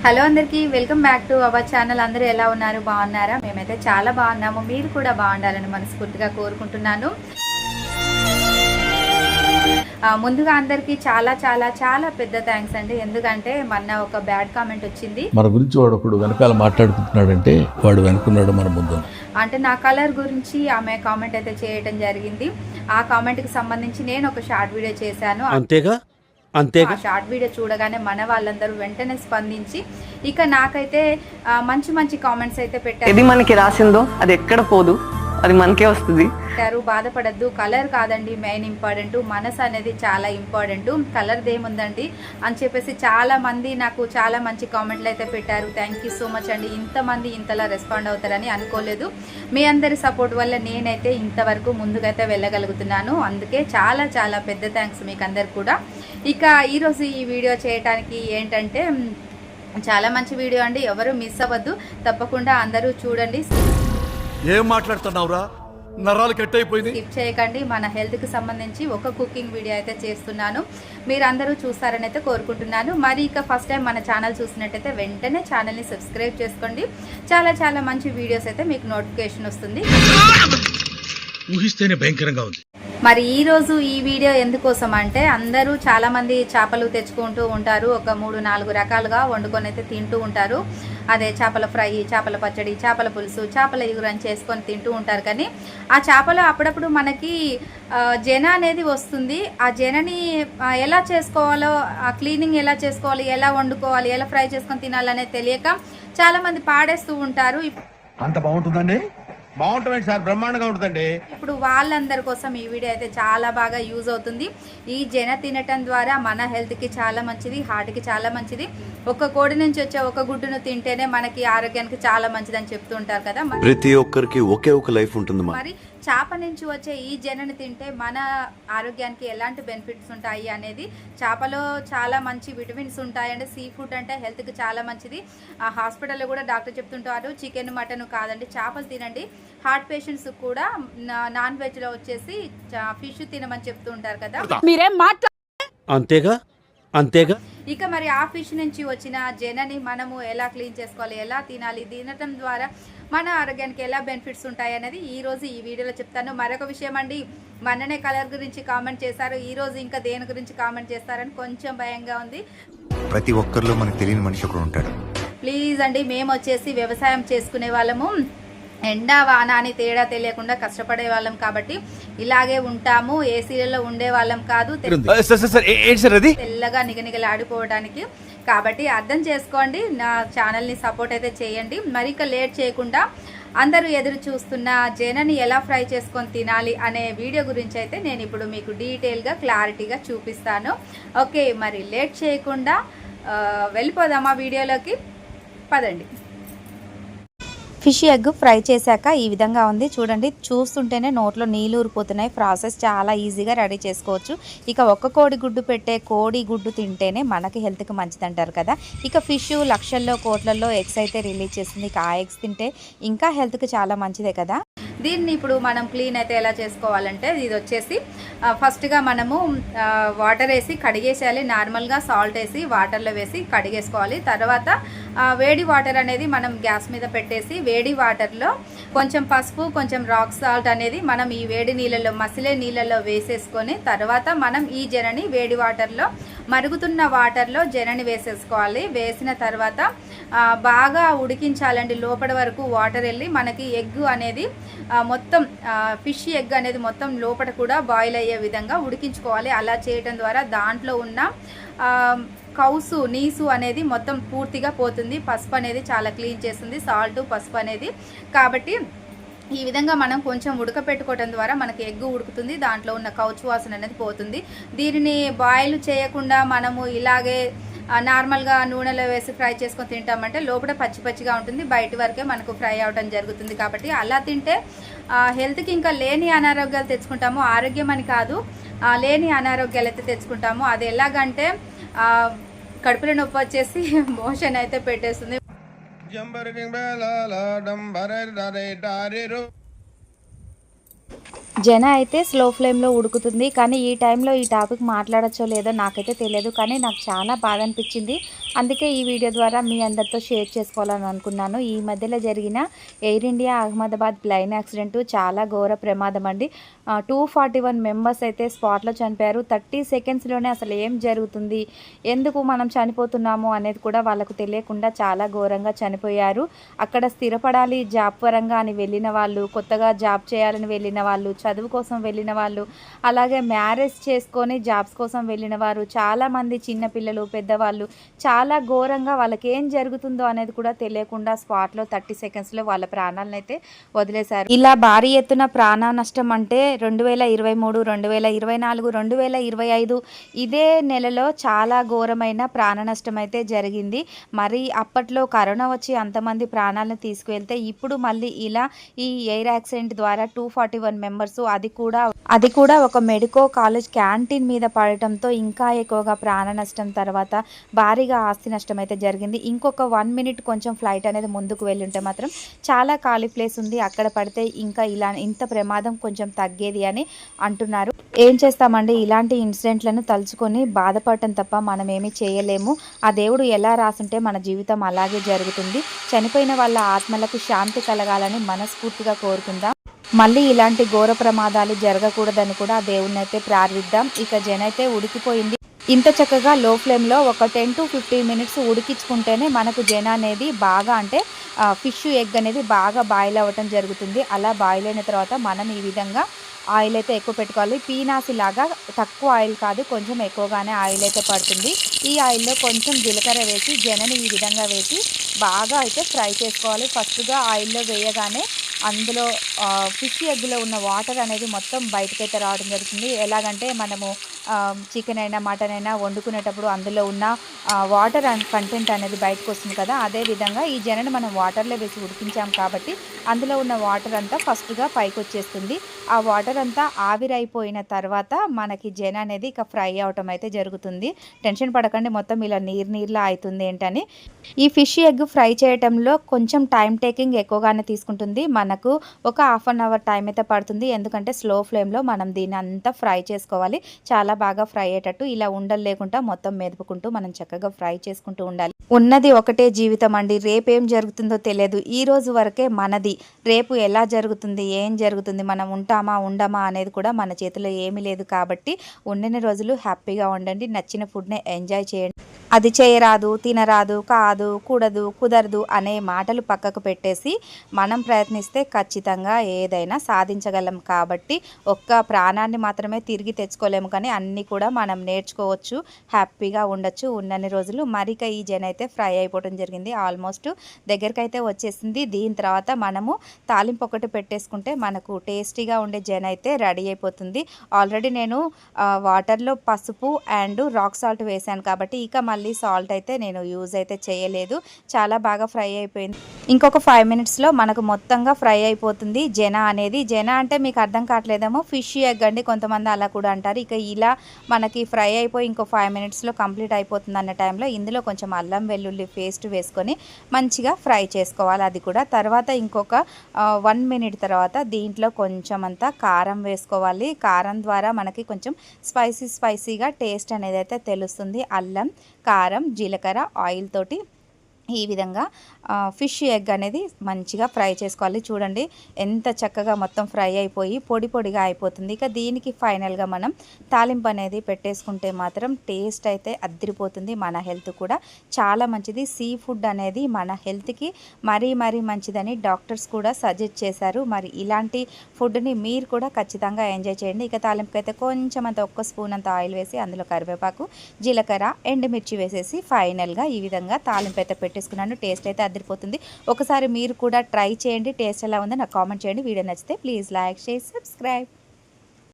Hello అందరికీ welcome back to our channel. అందరూ ఎలా ఉన్నారు? బాగున్నారా? మేమైతే చాలా బాగున్నాము. మీరు కూడా బాగుండాలని మనస్ఫూర్తిగా కోరుకుంటున్నాను. ముందుగా అందరికీ చాలా చాలా చాలా పెద్ద థ్యాంక్స్ అండి. ఎందుకంటే మొన్న ఒక బ్యాడ్ కామెంట్ వచ్చింది. మన గురించి వాడు ఒకడు వెనకాల మాట్లాడుకుంటున్నాడంటే వాడు వెనుకున్నాడు మన ముందు. అంటే నా కలర్ గురించి ఆమె కామెంట్ అయితే చేయడం జరిగింది. ఆ కామెంట్కి సంబంధించి నేను ఒక షార్ట్ వీడియో చేశాను. అంతేగా ఆ షార్ట్ వీడియో చూడగానే మన వాళ్ళందరూ వెంటనే స్పందించి ఇక నాకైతే మంచి మంచి కామెంట్స్ అయితే పెట్టారు. ఇది మనకి రాసిందో అది ఎక్కడ పోదు, అది మనకే వస్తుంది. బాధపడద్దు, కలర్ కాదండి మెయిన్ ఇంపార్టెంట్, మనసు అనేది చాలా ఇంపార్టెంట్, కలర్ది ఏముందండి అని చెప్పేసి చాలా మంది నాకు చాలా మంచి కామెంట్లు అయితే పెట్టారు. థ్యాంక్ యూ సో మచ్ అండి. ఇంతమంది ఇంతలా రెస్పాండ్ అవుతారని అనుకోలేదు. మీ అందరి సపోర్ట్ వల్ల నేనైతే ఇంతవరకు ముందుకైతే వెళ్ళగలుగుతున్నాను. అందుకే చాలా చాలా పెద్ద థ్యాంక్స్ మీకు అందరికి కూడా. ఇక ఈరోజు ఈ వీడియో చేయడానికి ఏంటంటే చాలా మంచి వీడియో అండి, ఎవరు మిస్ అవ్వద్దు, తప్పకుండా అందరూ చూడండి. ఏం మాట్లాడుతున్నావురా? నరాలు కట్ అయిపోయింది. స్కిప్ చేయకండి. మన హెల్త్కి సంబంధించి ఒక కుకింగ్ వీడియో అయితే చేస్తున్నాను, మీరందరూ చూస్తారని అయితే కోరుకుంటున్నాను. మరి ఇక ఫస్ట్ టైం మన ఛానల్ చూసినట్టయితే వెంటనే ఛానల్ని సబ్స్క్రైబ్ చేసుకోండి. చాలా చాలా మంచి వీడియోస్ అయితే మీకు నోటిఫికేషన్ వస్తుంది. ఊహిస్తేనే భయంకరంగా ఉంది. మరి ఈరోజు ఈ వీడియో ఎందుకోసం అంటే అందరూ చాలామంది చేపలు తెచ్చుకుంటూ ఉంటారు, ఒక 3-4 రకాలుగా వండుకొని అయితే తింటూ ఉంటారు. అదే చేపల ఫ్రై, చేపల పచ్చడి, చేపల పులుసు, చేపల ఇగురని చేసుకొని తింటూ ఉంటారు. కానీ ఆ చేపలు అప్పుడప్పుడు మనకి జన అనేది వస్తుంది. ఆ జనని ఎలా చేసుకోవాలో, ఆ క్లీనింగ్ ఎలా చేసుకోవాలి, ఎలా వండుకోవాలి, ఎలా ఫ్రై చేసుకొని తినాలనేది తెలియక చాలామంది పాడేస్తూ ఉంటారు. అంత బాగుంటుందండి? బాగుంటుంది సార్, బ్రహ్మాండంగా ఉంటుందండి. ఇప్పుడు వాళ్ళందరి కోసం ఈ వీడియో అయితే చాలా బాగా యూజ్ అవుతుంది. ఈ జన తినటం ద్వారా మన హెల్త్కి చాలా మంచిది, హార్ట్కి చాలా మంచిది. ఒక కోడి నుంచి వచ్చే ఒక గుడ్డును తింటేనే మనకి ఆరోగ్యానికి చాలా మంచిది అని చెప్తూ ఉంటారు కదా. ప్రతి ఒక్కరికి ఒకే ఒక లైఫ్ ఉంటుంది. మరి చేప నుంచి వచ్చే ఈ జనని తింటే మన ఆరోగ్యానికి ఎలాంటి బెనిఫిట్స్ ఉంటాయి అనేది, చేపలో చాలా మంచి విటమిన్స్ ఉంటాయండి. సీ ఫుడ్ అంటే హెల్త్కి చాలా మంచిది. ఆ హాస్పిటల్లో కూడా డాక్టర్ చెప్తుంటారు చికెన్ మటన్ కాదండి చేపలు తినండి. హార్ట్ పేషెంట్స్ కూడా నాన్ వెజ్లో వచ్చేసి ఫిష్ తినమని చెప్తూ ఉంటారు కదా. మీరేం అంతేగా అంతేగా. ఇక మరి ఆ ఫిష్ నుంచి వచ్చిన జనని మనము ఎలా క్లీన్ చేసుకోవాలి, ఎలా తినాలి, తినటం ద్వారా మన ఆరోగ్యానికి ఎలా బెనిఫిట్స్ ఉంటాయి అనేది ఈరోజు ఈ వీడియోలో చెప్తాను. మరొక విషయం అండి, మొన్ననే కలర్ గురించి కామెంట్ చేశారు, ఈరోజు ఇంకా దేని గురించి కామెంట్ చేస్తారని కొంచెం భయంగా ఉంది. ప్రతి ఒక్కరిలో మనకు తెలియని మనిషి ఒకడు ఉంటాడు. ప్లీజ్ అండి, మేము వచ్చేసి వ్యవసాయం చేసుకునే వాళ్ళము, ఎండా వాన అని తేడా తెలియకుండా కష్టపడే వాళ్ళం కాబట్టి ఇలాగే ఉంటాము. ఏసీలలో ఉండే వాళ్ళం కాదు, తెల్లగా నిగనిగలాడిపోవడానికి. కాబట్టి అర్థం చేసుకోండి, నా ఛానల్ని సపోర్ట్ అయితే చేయండి. మరి ఇక లేట్ చేయకుండా అందరూ ఎదురు చూస్తున్న జనని ఎలా ఫ్రై చేసుకొని తినాలి అనే వీడియో గురించి అయితే నేను ఇప్పుడు మీకు డీటెయిల్గా క్లారిటీగా చూపిస్తాను. ఓకే, మరి లేట్ చేయకుండా వెళ్ళిపోదామా వీడియోలోకి? పదండి. ఫిష్ ఎగ్ ఫ్రై చేశాక ఈ విధంగా ఉంది చూడండి. చూస్తుంటేనే నోట్లో నీళ్ళు ఊరిపోతున్నాయి. ప్రాసెస్ చాలా ఈజీగా రెడీ చేసుకోవచ్చు. ఇక ఒక్క కోడి గుడ్డు పెట్టే కోడి గుడ్డు తింటేనే మనకి హెల్త్కి మంచిది అంటారు కదా. ఇక ఫిష్ లక్షల్లో కోట్లలో ఎగ్స్ అయితే రిలీజ్ చేస్తుంది. ఇక ఆ ఎగ్స్ తింటే ఇంకా హెల్త్కి చాలా మంచిదే కదా. దీన్ని ఇప్పుడు మనం క్లీన్ అయితే ఎలా చేసుకోవాలంటే, ఇది వచ్చేసి ఫస్ట్గా మనము వాటర్ వేసి కడిగేసేయాలి. నార్మల్గా సాల్ట్ వేసి వాటర్లో వేసి కడిగేసుకోవాలి. తర్వాత వేడి వాటర్ అనేది మనం గ్యాస్ మీద పెట్టేసి వేడి వాటర్లో కొంచెం పసుపు, కొంచెం రాక్ సాల్ట్ అనేది మనం ఈ వేడి నీళ్ళలో, మసిలే నీళ్ళలో వేసేసుకొని తర్వాత మనం ఈ జనని వేడి వాటర్లో, మరుగుతున్న వాటర్లో జనని వేసేసుకోవాలి. వేసిన తర్వాత బాగా ఉడికించాలండి. లోపల వరకు వాటర్ వెళ్ళి మనకి ఎగ్ అనేది మొత్తం ఫిష్ ఎగ్ అనేది మొత్తం లోపల కూడా బాయిల్ అయ్యే విధంగా ఉడికించుకోవాలి. అలా చేయడం ద్వారా దాంట్లో ఉన్న కౌసు, నీసు అనేది మొత్తం పూర్తిగా పోతుంది. పసుపు అనేది చాలా క్లీన్ చేస్తుంది, సాల్ట్, పసుపు అనేది. కాబట్టి ఈ విధంగా మనం కొంచెం ఉడకపెట్టుకోవడం ద్వారా మనకి ఎగ్ ఉడుకుతుంది, దాంట్లో ఉన్న కౌచు వాసన అనేది పోతుంది. దీనిని బాయిల్ చేయకుండా మనము ఇలాగే నార్మల్గా నూనెలో వేసి ఫ్రై చేసుకొని తింటామంటే లోపల పచ్చి పచ్చిగా ఉంటుంది, బయట వరకే మనకు ఫ్రై అవడం జరుగుతుంది. కాబట్టి అలా తింటే హెల్త్కి ఇంకా లేని అనారోగ్యాలు తెచ్చుకుంటాము. ఆరోగ్యం అని కాదు, లేని అనారోగ్యాలు అయితే తెచ్చుకుంటాము. అది ఎలాగంటే కడుపులో నొప్పి వచ్చేసి మోషన్ అయితే పెట్టేస్తుంది. జన అయితే స్లో ఫ్లేమ్లో ఉడుకుతుంది. కానీ ఈ టైంలో ఈ టాపిక్ మాట్లాడచ్చో లేదో నాకైతే తెలియదు, కానీ నాకు చాలా బాధ అనిపించింది. అందుకే ఈ వీడియో ద్వారా మీ అందరితో షేర్ చేసుకోవాలని అనుకున్నాను. ఈ మధ్యలో జరిగిన Air India Ahmedabad plane accident చాలా ఘోర ప్రమాదం అండి. 241 మెంబర్స్ అయితే స్పాట్లో చనిపోయారు. 30 సెకండ్స్లోనే అసలు ఏం జరుగుతుంది, ఎందుకు మనం చనిపోతున్నాము అనేది కూడా వాళ్ళకు తెలియకుండా చాలా ఘోరంగా చనిపోయారు. అక్కడ స్థిరపడాలి జాబ్ పరంగా అని వెళ్ళిన వాళ్ళు, కొత్తగా జాబ్ చేయాలని వెళ్ళిన వాళ్ళు, చదువు కోసం వెళ్ళిన వాళ్ళు, అలాగే మ్యారేజ్ చేసుకొని జాబ్స్ కోసం వెళ్ళిన వారు, చాలామంది చిన్నపిల్లలు, పెద్దవాళ్ళు చాలా ఘోరంగా వాళ్ళకి ఏం జరుగుతుందో అనేది కూడా తెలియకుండా స్పాట్లో 30 సెకండ్స్లో వాళ్ళ ప్రాణాలను అయితే వదిలేశారు. ఇలా భారీ ఎత్తున ప్రాణ నష్టం అంటే 2023, 2024, 2025 ఇదే నెలలో చాలా ఘోరమైన ప్రాణ నష్టం అయితే జరిగింది. మరి అప్పట్లో కరోనా వచ్చి అంతమంది ప్రాణాలను తీసుకువెళ్తే ఇప్పుడు మళ్ళీ ఇలా ఈ ఎయిర్ యాక్సిడెంట్ ద్వారా 241 మెంబర్స్, అది కూడా ఒక మెడికో కాలేజ్ క్యాంటీన్ మీద పడటంతో ఇంకా ఎక్కువగా ప్రాణ నష్టం, తర్వాత భారీగా ఆస్తి నష్టం అయితే జరిగింది. ఇంకొక 1 మినిట్ కొంచెం ఫ్లైట్ అనేది ముందుకు వెళ్ళుంటే మాత్రం చాలా ఖాళీ ప్లేస్ ఉంది, అక్కడ పడితే ఇంకా ఇంత ప్రమాదం కొంచెం తగ్గేది అని అంటున్నారు. ఏం చేస్తామండి, ఇలాంటి ఇన్సిడెంట్లను తలుచుకొని బాధపడటం తప్ప మనం ఏమీ చేయలేము. ఆ దేవుడు ఎలా రాసుంటే మన జీవితం అలాగే జరుగుతుంది. చనిపోయిన వాళ్ళ ఆత్మలకు శాంతి కలగాలని మనస్ఫూర్తిగా కోరుకుందాం. మళ్ళీ ఇలాంటి ఘోర ప్రమాదాలు జరగకూడదని కూడా ఆ దేవుణ్ణి అయితే ప్రార్థిద్దాం. ఇక జన అయితే ఉడికిపోయింది. ఇంత చక్కగా లో ఫ్లేమ్లో ఒక 10 to 15 మినిట్స్ ఉడికించుకుంటేనే మనకు జన అనేది బాగా, అంటే ఫిష్ ఎగ్ అనేది బాగా బాయిల్ అవ్వటం జరుగుతుంది. అలా బాయిల్ అయిన తర్వాత మనం ఈ విధంగా ఆయిల్ అయితే ఎక్కువ పెట్టుకోవాలి. పీనాసి లాగా తక్కువ ఆయిల్ కాదు, కొంచెం ఎక్కువగానే ఆయిల్ అయితే పడుతుంది. ఈ ఆయిల్లో కొంచెం జీలకర్ర వేసి జనని ఈ విధంగా వేసి బాగా అయితే ఫ్రై చేసుకోవాలి. ఫస్ట్గా ఆయిల్లో వేయగానే అందులో ఫిష్ ఎగ్లో ఉన్న వాటర్ అనేది మొత్తం బయటకైతే రావడం జరుగుతుంది. ఎలాగంటే మనము చికెన్ అయినా మటన్ అయినా వండుకునేటప్పుడు అందులో ఉన్న వాటర్ కంటెంట్ అనేది బయటకు వస్తుంది కదా, అదేవిధంగా ఈ జనని మనం వాటర్లో వేసి ఉడికించాం కాబట్టి అందులో ఉన్న వాటర్ అంతా ఫస్ట్గా పైకి వచ్చేస్తుంది. ఆ వాటర్ అంతా ఆవిరైపోయిన తర్వాత మనకి జన అనేది ఇక ఫ్రై అవటం అయితే జరుగుతుంది. టెన్షన్ పడకండి, మొత్తం ఇలా నీరులా అవుతుంది ఏంటని. ఈ ఫిష్ ఎగ్ ఫ్రై చేయటంలో కొంచెం టైం టేకింగ్ ఎక్కువగానే తీసుకుంటుంది. మనకు ఒక 1/2 అవర్ టైం అయితే పడుతుంది, ఎందుకంటే స్లో ఫ్లేమ్లో మనం దీన్ని అంతా ఫ్రై చేసుకోవాలి. చాలా బాగా ఫ్రై అయ్యేటట్టు ఇలా ఉండలు లేకుండా మొత్తం మెదుపుకుంటూ మనం చక్కగా ఫ్రై చేసుకుంటూ ఉండాలి. ఉన్నది ఒకటే జీవితం అండి, రేపు ఏం జరుగుతుందో తెలియదు. ఈ రోజు వరకే మనది, రేపు ఎలా జరుగుతుంది, ఏం జరుగుతుంది, మనం ఉంటామా ఉండమా అనేది కూడా మన చేతిలో ఏమీ లేదు. కాబట్టి ఉండిన రోజులు హ్యాపీగా ఉండండి, నచ్చిన ఫుడ్ని ఎంజాయ్ చేయండి. అది చేయరాదు, తినరాదు, కాదు, కూడదు, కుదరదు అనే మాటలు పక్కకు పెట్టేసి మనం ప్రయత్నిస్తే ఖచ్చితంగా ఏదైనా సాధించగలం. కాబట్టి ఒక్క ప్రాణాన్ని మాత్రమే తిరిగి తెచ్చుకోలేము, కానీ అన్నీ కూడా మనం నేర్చుకోవచ్చు, హ్యాపీగా ఉండొచ్చు ఉన్నన్ని రోజులు. మరిక ఈ జన అయితే ఫ్రై అయిపోవడం జరిగింది, ఆల్మోస్ట్ దగ్గరకైతే వచ్చేసింది. దీని తర్వాత మనము తాలింపు ఒకటి పెట్టేసుకుంటే మనకు టేస్టీగా ఉండే జన అయితే రెడీ అయిపోతుంది. ఆల్రెడీ నేను వాటర్లో పసుపు అండ్ రాక్ సాల్ట్ వేసాను కాబట్టి ఇక మళ్ళీ సాల్ట్ అయితే నేను యూజ్ అయితే చేయలేదు. చాలా బాగా ఫ్రై అయిపోయింది. ఇంకొక 5 మినిట్స్లో మనకు మొత్తంగా ఫ్రై అయిపోతుంది జన అనేది. జన అంటే మీకు అర్థం కావట్లేదేమో, ఫిష్ ఎగ్ అండి, కొంతమంది అలా కూడా అంటారు. ఇక ఇలా మనకి ఫ్రై అయిపోయి ఇంకో 5 మినిట్స్లో కంప్లీట్ అయిపోతుంది అన్న టైంలో ఇందులో కొంచెం అల్లం వెల్లుల్లి పేస్ట్ వేసుకొని మంచిగా ఫ్రై చేసుకోవాలి. అది కూడా తర్వాత ఇంకొక 1 మినిట్ తర్వాత దీంట్లో కొంచెం అంతా కారం వేసుకోవాలి. కారం ద్వారా మనకి కొంచెం స్పైసీగా టేస్ట్ అనేది అయితే తెలుస్తుంది. అల్లం, కారం, జీలకర్ర, ఆయిల్ తోటి ఈ విధంగా ఫిష్ ఎగ్ అనేది మంచిగా ఫ్రై చేసుకోవాలి. చూడండి ఎంత చక్కగా మొత్తం ఫ్రై అయిపోయి పొడి పొడిగా అయిపోతుంది. ఇక దీనికి ఫైనల్గా మనం తాలింపు అనేది పెట్టేసుకుంటే మాత్రం టేస్ట్ అయితే అదిరిపోతుంది. మన హెల్త్ కూడా చాలా మంచిది. సీ ఫుడ్ అనేది మన హెల్త్కి మరీ మంచిదని డాక్టర్స్ కూడా సజెస్ట్ చేశారు. మరి ఇలాంటి ఫుడ్ని మీరు కూడా ఖచ్చితంగా ఎంజాయ్ చేయండి. ఇక తాలింపుకి అయితే కొంచెం అంత 1 స్పూన్ అంత ఆయిల్ వేసి అందులో కరివేపాకు, జీలకర్ర, ఎండుమిర్చి వేసేసి ఫైనల్గా ఈ విధంగా తాలింపు అయితే పెట్టేసుకున్నాను. టేస్ట్ అయితే అదిరిపోతుంది. ఒకసారి మీరు కూడా ట్రై చేయండి. టేస్ట్ ఎలా ఉందో నాకు కామెంట్ చేయండి. వీడియో నచ్చితే ప్లీజ్ లైక్, షేర్, సబ్స్క్రైబ్.